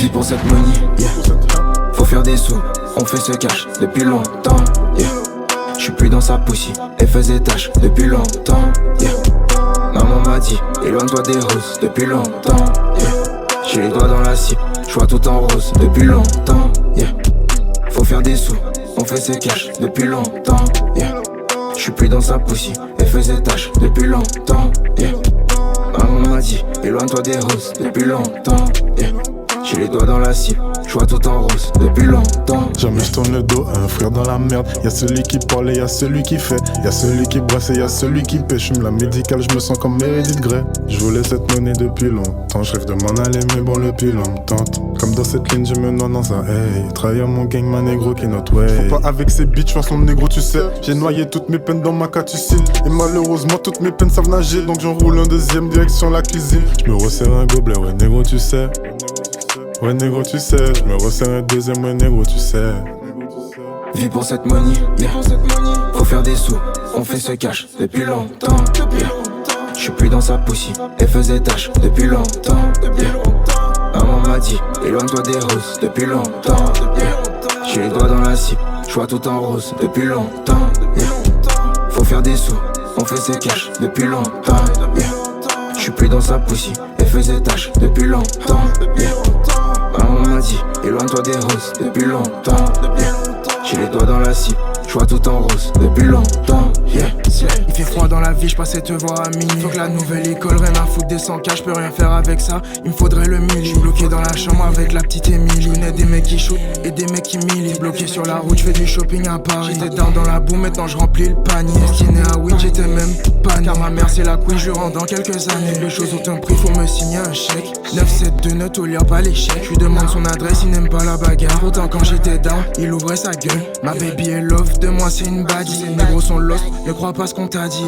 Vis pour cette money, yeah. Faut faire des sous, on fait ce cash depuis longtemps, yeah. J'suis plus dans sa poussie, elle faisait tâche depuis longtemps, yeah. Maman m'a dit, éloigne-toi des roses depuis longtemps, yeah. J'ai les doigts dans la cible, j'vois tout en rose depuis longtemps, yeah. Faut faire des sous, on fait ce cash depuis longtemps, yeah. J'suis plus dans sa poussie, elle faisait tâche depuis longtemps, yeah. Maman m'a dit, éloigne-toi des roses depuis longtemps, yeah. J'ai les doigts dans la cible, j'vois tout en rose depuis longtemps. Jamais je tourne le dos à un frère dans la merde. Y'a celui qui parle et y'a celui qui fait. Y'a celui qui brasse et y'a celui qui pêche. J'fume la médicale, je me sens comme Meredith Grey. Je voulais cette monnaie depuis longtemps. Je rêve de m'en aller mais bon le pilon me tente. Comme dans cette ligne je me noie dans un hey. Trahir mon gang, ma négro qui est notre way. Faut pas avec ces bitches, façon négro tu sais. J'ai noyé toutes mes peines dans ma catuscile. Et malheureusement toutes mes peines savent nager. Donc j'en roule un deuxième direction la cuisine. Je me resserre un gobelet, ouais négro tu sais. Ouais négro tu sais, je me resserre un deuxième, ouais négro tu sais. Vis pour cette money, yeah. Faut faire des sous, on fait ce cash depuis longtemps, yeah. J'suis plus dans sa poussie, elle faisait tâche depuis longtemps, yeah. Maman m'a dit, éloigne-toi des roses depuis longtemps, yeah. J'ai les doigts dans la cible, j'vois tout en rose depuis longtemps, yeah. Faut faire des sous, on fait ce cash depuis longtemps, yeah. J'suis plus dans sa poussie, elle faisait tâche depuis longtemps, yeah. Maman m'a dit, éloigne-toi des roses depuis longtemps, yeah. J'ai les doigts dans la cible, j'vois tout en rose depuis longtemps, yeah. Il fait froid dans la vie, j'passais te voir à minuit. Faut que la nouvelle école, rien à foutre des 100K, j'peux rien faire avec ça, il me faudrait le mille. J'suis bloqué dans la chambre avec la petite Émilie. J'connais des mecs qui shootent et des mecs qui milient. Bloqué sur la route, j'fais du shopping à Paris. J'étais down dans la boue, maintenant j'remplis le panier. Destiné à weed, j'étais même pas. Car ma mère c'est la queen, je rentre dans quelques années. Les choses ont un prix, faut me signer un chèque. 972 ne tolère pas l'échec. J'lui demande son adresse, il n'aime pas la bagarre. Pourtant quand j'étais down, il ouvrait sa gueule. Ma baby est love, de moi c'est une baddie. Les négros sont lost, ne crois pas ce qu'on t'a dit.